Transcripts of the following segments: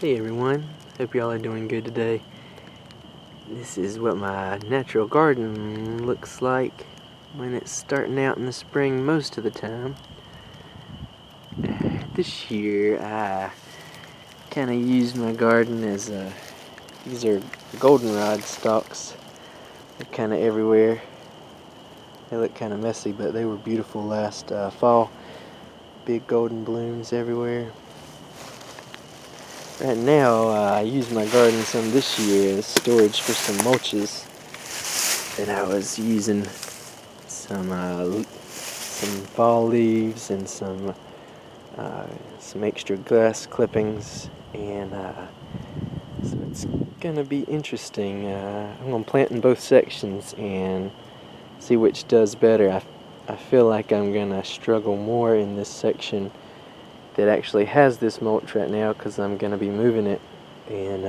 Hey everyone, hope y'all are doing good today. This is what my natural garden looks like when it's starting out in the spring most of the time. This year I kind of used my garden as these are goldenrod stalks. They're kind of everywhere. They look kind of messy, but they were beautiful last fall. Big golden blooms everywhere. Right now, I use my garden some this year as storage for some mulches that I was using. Some fall leaves and some extra grass clippings, and so it's gonna be interesting. I'm gonna plant in both sections and see which does better. I feel like I'm gonna struggle more in this section that actually has this mulch right now, because I'm going to be moving it, and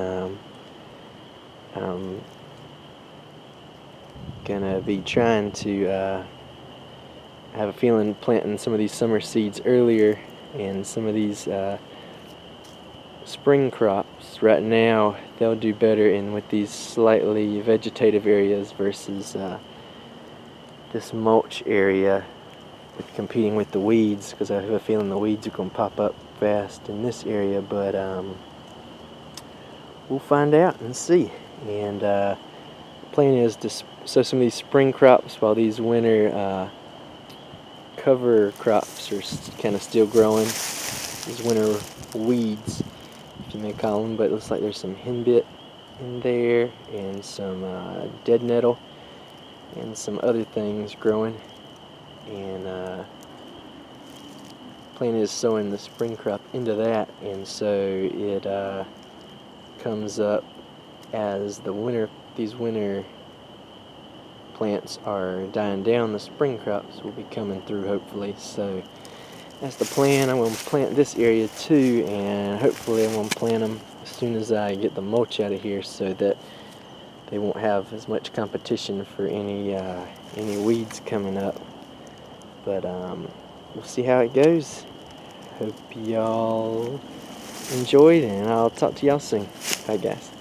I'm going to be trying to I have a feeling planting some of these summer seeds earlier and some of these spring crops right now, they'll do better in with these slightly vegetative areas versus this mulch area with competing with the weeds, because I have a feeling the weeds are going to pop up fast in this area, but we'll find out and see. And the plan is to sow some of these spring crops while these winter cover crops are kind of still growing. These winter weeds, if you may call them, but it looks like there's some henbit in there and some dead nettle and some other things growing. And plan is sowing the spring crop into that, and so it comes up as these winter plants are dying down. The spring crops will be coming through, hopefully. So that's the plan. I'm going to plant this area too, and hopefully I'm going to plant them as soon as I get the mulch out of here, so that they won't have as much competition for any weeds coming up. But we'll see how it goes. Hope y'all enjoyed, and I'll talk to y'all soon. Bye guys.